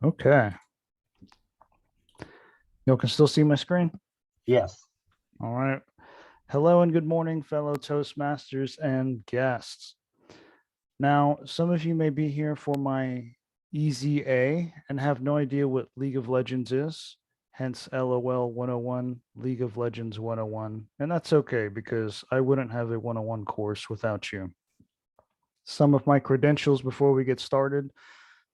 Okay. You can still see my screen? Yes. All right. Hello and good morning, fellow Toastmasters and guests. Now, some of you may be here for my Easy A and have no idea what League of Legends is, hence LOL 101, League of Legends 101. And that's okay because I wouldn't have a 101 course without you. Some of my credentials before we get started.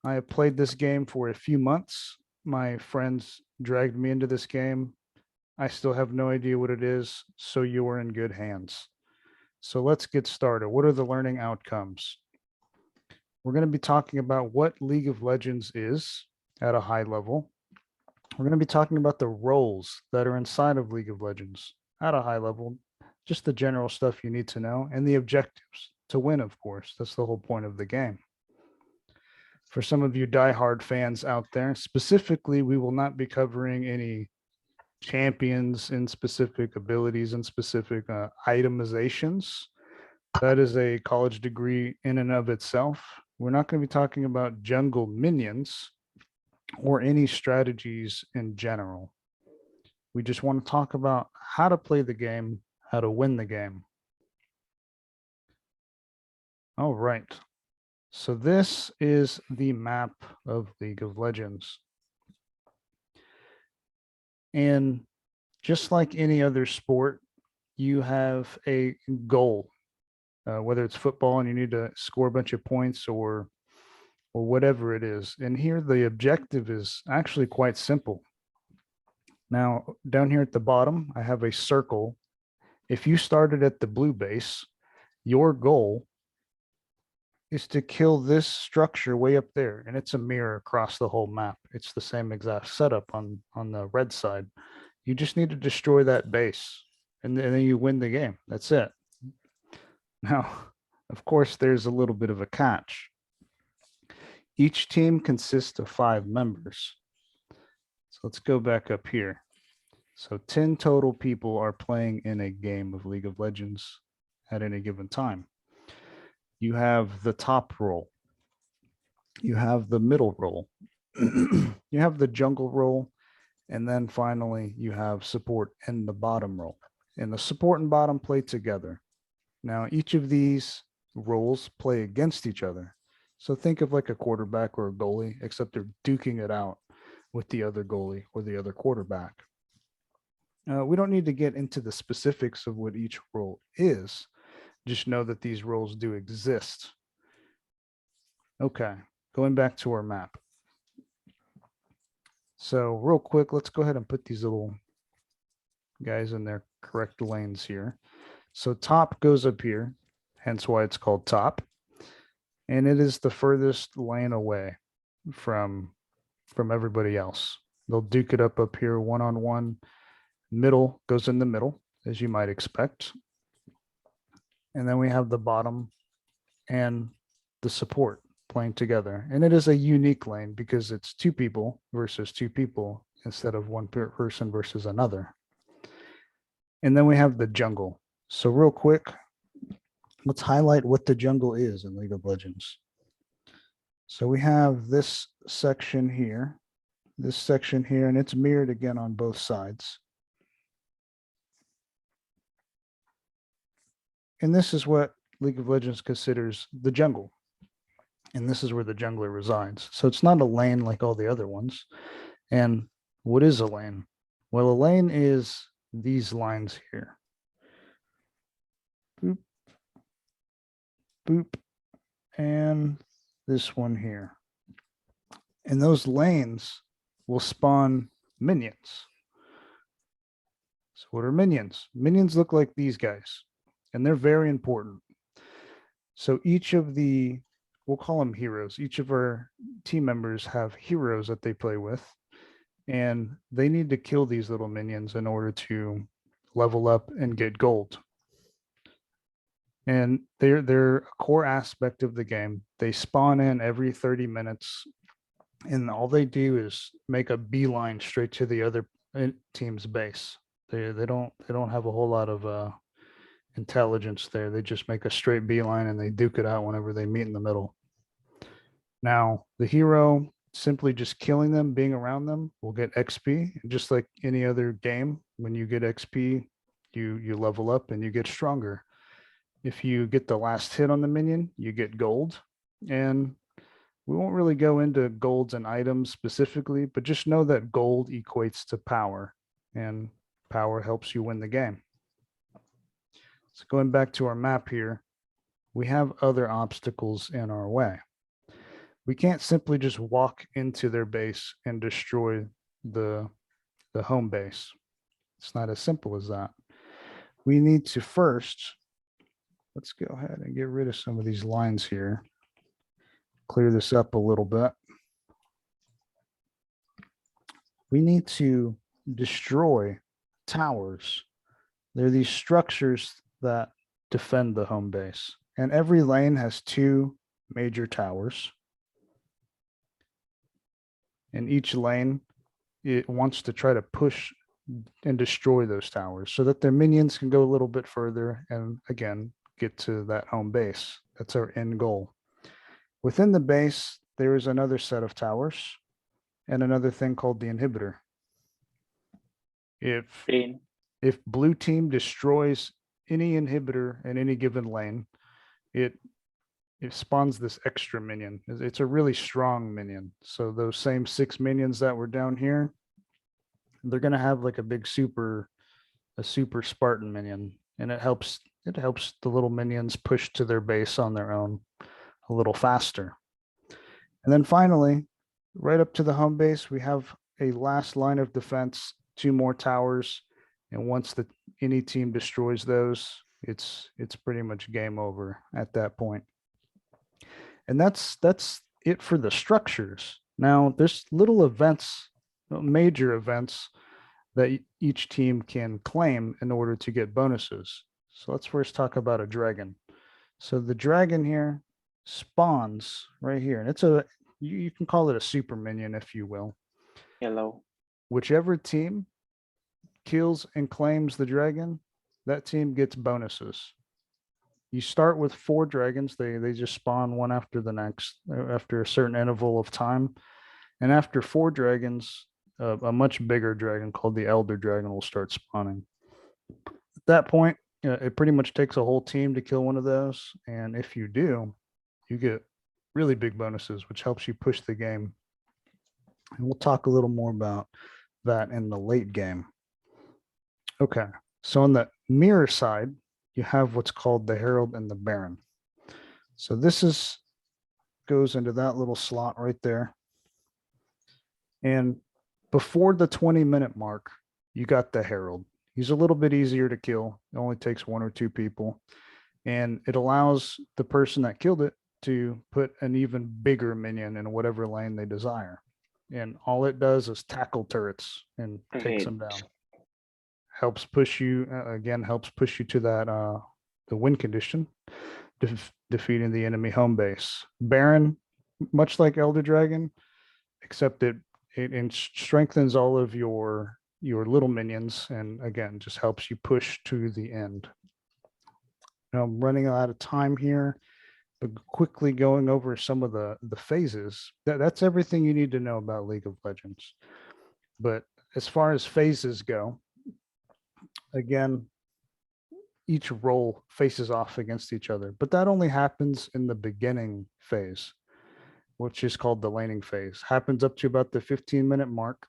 I have played this game for a few months. My friends dragged me into this game. I still have no idea what it is, so you are in good hands. So let's get started. What are the learning outcomes? We're going to be talking about what League of Legends is at a high level. We're going to be talking about the roles that are inside of League of Legends at a high level, just the general stuff you need to know, and the objectives to win, of course. That's the whole point of the game. For some of you diehard fans out there, specifically, we will not be covering any champions in specific abilities and specific itemizations. That is a college degree in and of itself. We're not going to be talking about jungle minions or any strategies in general. We just want to talk about how to play the game, how to win the game. All right. So this is the map of League of Legends. And just like any other sport, you have a goal, whether it's football and you need to score a bunch of points or whatever it is. And here the objective is actually quite simple. Now, down here at the bottom, I have a circle. If you started at the blue base, your goal is to kill this structure way up there, and it's a mirror across the whole map. It's the same exact setup on the red side. You just need to destroy that base, and then you win the game. That's it. Now, of course, there's a little bit of a catch. Each team consists of 5 members. So let's go back up here. So 10 total people are playing in a game of League of Legends at any given time. You have the top role. You have the middle role. You have the jungle role. And then finally, you have support and the bottom role. And the support and bottom play together. Now, each of these roles play against each other. So think of like a quarterback or a goalie, except they're duking it out with the other goalie or the other quarterback. We don't need to get into the specifics of what each role is. Just know that these roles do exist. Okay, going back to our map. So real quick, let's go ahead and put these little guys in their correct lanes here. So top goes up here, hence why it's called top. And it is the furthest lane away from everybody else. They'll duke it up here one-on-one. Middle goes in the middle, as you might expect. And then we have the bottom and the support playing together. And it is a unique lane because it's 2 people versus 2 people instead of one person versus another. And then we have the jungle. So real quick, let's highlight what the jungle is in League of Legends. So we have this section here, and it's mirrored again on both sides. And this is what League of Legends considers the jungle. And this is where the jungler resides. So it's not a lane like all the other ones. And what is a lane? Well, a lane is these lines here. Boop, boop, and this one here. And those lanes will spawn minions. So what are minions? Minions look like these guys, and they're very important. So each of the, we'll call them heroes. Each of our team members have heroes that they play with, and they need to kill these little minions in order to level up and get gold. And they're a core aspect of the game. They spawn in every 30 minutes, and all they do is make a beeline straight to the other team's base. They don't have a whole lot of intelligence there. They just make a straight beeline and they duke it out whenever they meet in the middle. Now, the hero simply just killing them, being around them will get XP. Just like any other game, when you get XP, you level up and you get stronger. If you get the last hit on the minion, you get gold. And we won't really go into golds and items specifically, but just know that gold equates to power, and power helps you win the game. So going back to our map here, we have other obstacles in our way. We can't simply just walk into their base and destroy the home base. It's not as simple as that. We need to first, let's go ahead and get rid of some of these lines here. Clear this up a little bit. We need to destroy towers. They're these structures that defend the home base. And every lane has 2 major towers. And each lane, it wants to try to push and destroy those towers so that their minions can go a little bit further and again get to that home base. That's our end goal. Within the base, there is another set of towers and another thing called the inhibitor. Payne. If blue team destroys any inhibitor in any given lane, it spawns this extra minion. It's a really strong minion. So those same 6 minions that were down here, they're going to have like a super Spartan minion, and it helps the little minions push to their base on their own a little faster. And then finally, right up to the home base, we have a last line of defense, 2 more towers, and once any team destroys those, it's pretty much game over at that point. And that's it for the structures. Now there's little events, major events that each team can claim in order to get bonuses. So let's first talk about a dragon. So the dragon here spawns right here, and it's you can call it a super minion if you will. Yellow. Whichever team kills and claims the dragon, that team gets bonuses. You start with 4 dragons. They just spawn one after the next, after a certain interval of time. And after 4 dragons, a much bigger dragon called the elder dragon will start spawning. At that point, it pretty much takes a whole team to kill one of those. And if you do, you get really big bonuses, which helps you push the game. And we'll talk a little more about that in the late game. Okay, so on the mirror side, you have what's called the Herald and the Baron. So this goes into that little slot right there. And before the 20-minute mark, you got the Herald. He's a little bit easier to kill. It only takes 1 or 2 people. And it allows the person that killed it to put an even bigger minion in whatever lane they desire. And all it does is tackle turrets and takes them down. Helps push you, helps push you to that the win condition, defeating the enemy home base. Baron, much like Elder Dragon, except it strengthens all of your little minions, and again, just helps you push to the end. Now, I'm running out of time here, but quickly going over some of the phases. That's everything you need to know about League of Legends. But as far as phases go, again, each role faces off against each other, but that only happens in the beginning phase, which is called the laning phase. Happens up to about the 15-minute mark.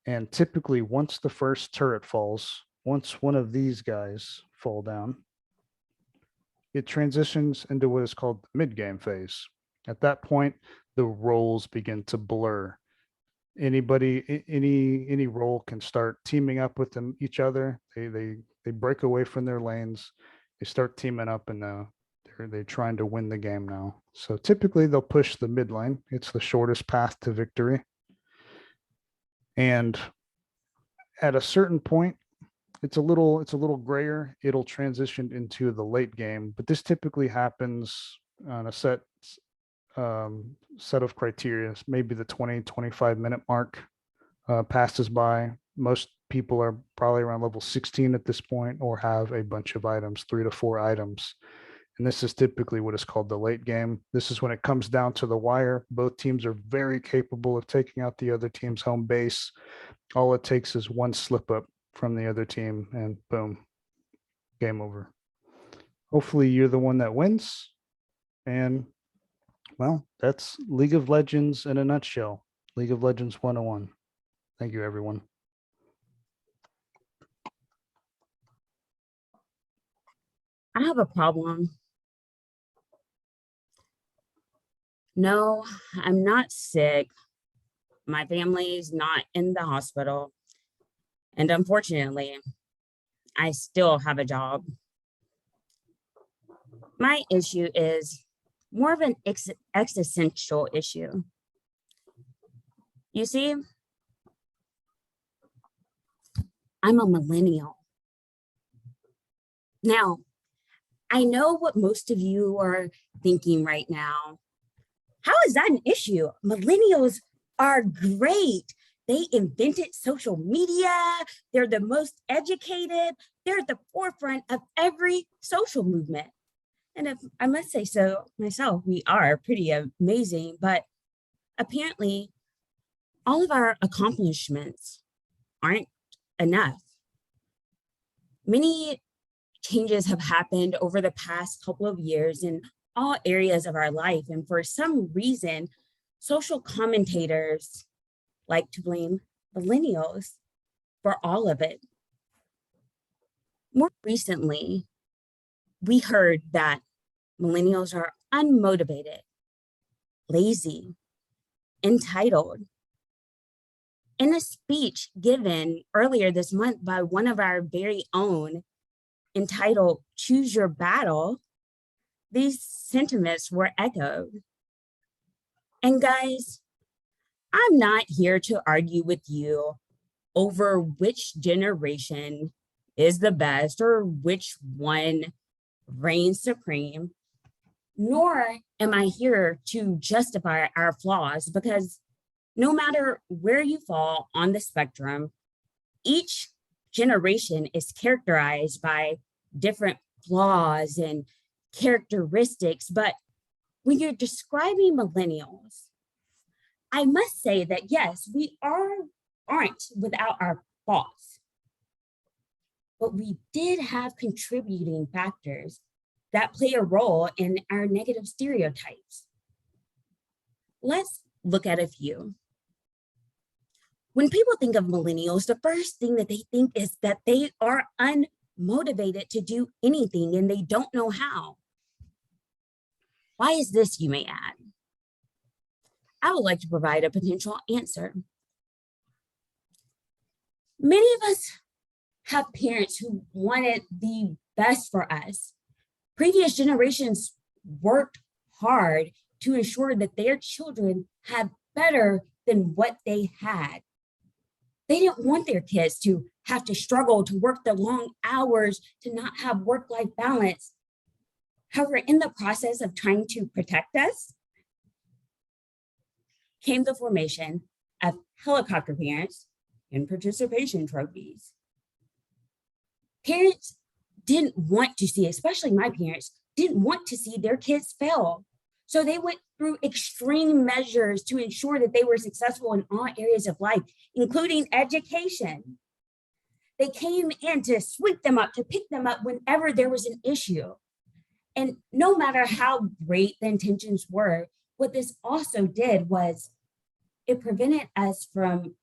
And typically once the first turret falls, once one of these guys fall down, it transitions into what is called the mid-game phase. At that point, the roles begin to blur. Any role can start teaming up with each other. They break away from their lanes. They start teaming up, and they're trying to win the game now. So typically they'll push the mid lane. It's the shortest path to victory. And at a certain point, it's a little grayer. It'll transition into the late game, but this typically happens on a set of criteria. Maybe the 20-25 minute mark passes by. Most people are probably around level 16 at this point, or have a bunch of items, 3 to 4 items. And this is typically what is called the late game. This is when it comes down to the wire. Both teams are very capable of taking out the other team's home base. All it takes is one slip up from the other team, and boom, game over. Hopefully, you're the one that wins. And well, that's League of Legends in a nutshell. League of Legends 101. Thank you, everyone. I have a problem. No, I'm not sick. My family's not in the hospital. And unfortunately, I still have a job. My issue is more of an existential issue. You see, I'm a millennial. Now, I know what most of you are thinking right now. How is that an issue? Millennials are great. They invented social media. They're the most educated. They're at the forefront of every social movement. And if I must say so myself, we are pretty amazing, but apparently all of our accomplishments aren't enough. Many changes have happened over the past couple of years in all areas of our life. And for some reason, social commentators like to blame millennials for all of it. More recently, we heard that millennials are unmotivated, lazy, entitled. In a speech given earlier this month by one of our very own, entitled Choose Your Battle, these sentiments were echoed. And guys, I'm not here to argue with you over which generation is the best or which one reigns supreme, nor am I here to justify our flaws, because no matter where you fall on the spectrum, each generation is characterized by different flaws and characteristics. But when you're describing millennials, I must say that yes, we aren't without our faults, but we did have contributing factors that play a role in our negative stereotypes. Let's look at a few. When people think of millennials, the first thing that they think is that they are unmotivated to do anything and they don't know how. Why is this, you may add? I would like to provide a potential answer. Many of us have parents who wanted the best for us. Previous generations worked hard to ensure that their children had better than what they had. They didn't want their kids to have to struggle to work the long hours, to not have work-life balance. However, in the process of trying to protect us, came the formation of helicopter parents and participation trophies. Parents didn't want to see, especially my parents, didn't want to see their kids fail. So they went through extreme measures to ensure that they were successful in all areas of life, including education. They came in to sweep them up, to pick them up whenever there was an issue. And no matter how great the intentions were, what this also did was it prevented us from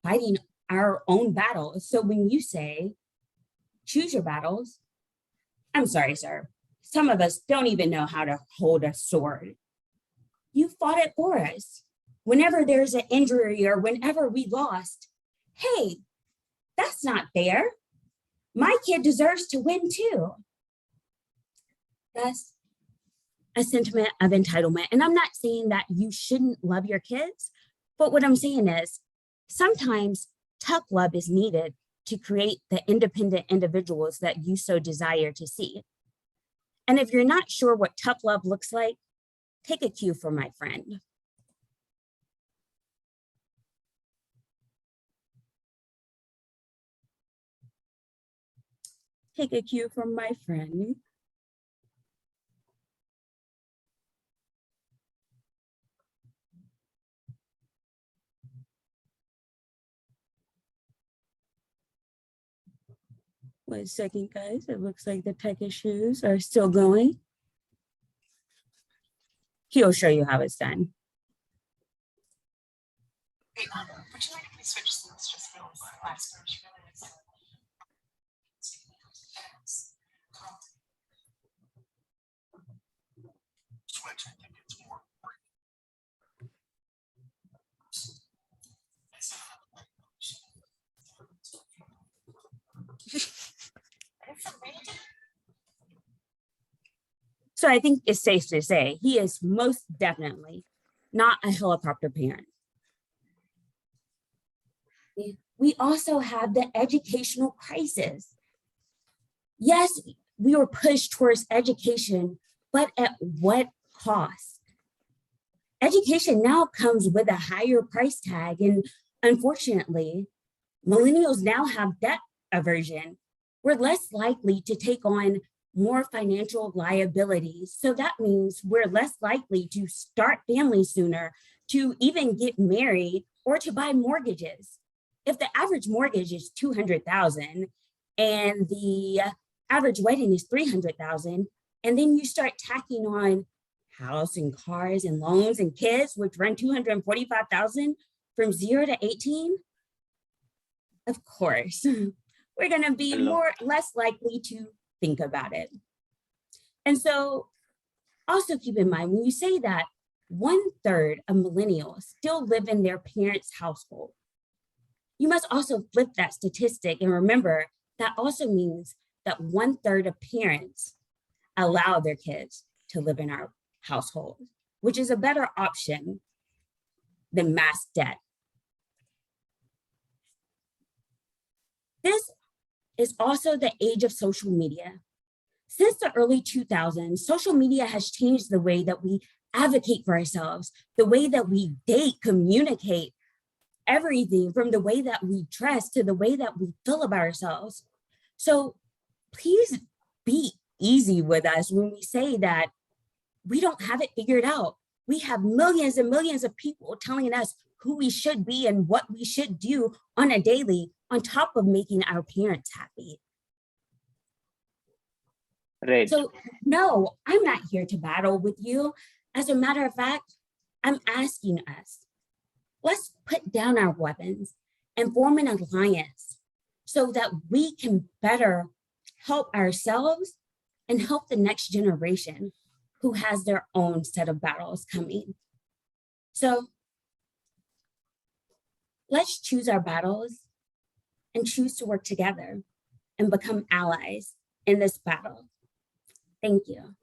fighting our own battles. So when you say, choose your battles, I'm sorry, sir. Some of us don't even know how to hold a sword. You fought it for us. Whenever there's an injury or whenever we lost, hey, that's not fair. My kid deserves to win too. That's a sentiment of entitlement. And I'm not saying that you shouldn't love your kids, but what I'm saying is sometimes tough love is needed to create the independent individuals that you so desire to see. And if you're not sure what tough love looks like, take a cue from my friend. Take a cue from my friend. 1 second, guys. It looks like the tech issues are still going. He'll show you how it's done. Would you like to switch seats just for this last version? Switch, I think it's more. So I think it's safe to say he is most definitely not a helicopter parent. We also have the educational crisis. Yes, we were pushed towards education, but at what cost? Education now comes with a higher price tag, and unfortunately, millennials now have debt aversion. We're less likely to take on more financial liabilities. So that means we're less likely to start families sooner, to even get married, or to buy mortgages. If the average mortgage is $200,000 and the average wedding is $300,000, and then you start tacking on house and cars and loans and kids, which run $245,000 from 0 to 18, of course, we're going to be less likely to think about it. And so also keep in mind, when you say that 1/3 of millennials still live in their parents' household, you must also flip that statistic and remember that also means that 1/3 of parents allow their kids to live in our household, which is a better option than mass debt. This is also the age of social media. Since the early 2000s, social media has changed the way that we advocate for ourselves, the way that we date, communicate, everything from the way that we dress to the way that we feel about ourselves. So please be easy with us when we say that we don't have it figured out. We have millions and millions of people telling us who we should be and what we should do on a daily, on top of making our parents happy. Right. So no, I'm not here to battle with you. As a matter of fact, I'm asking us, let's put down our weapons and form an alliance so that we can better help ourselves and help the next generation who has their own set of battles coming. So let's choose our battles and choose to work together and become allies in this battle. Thank you.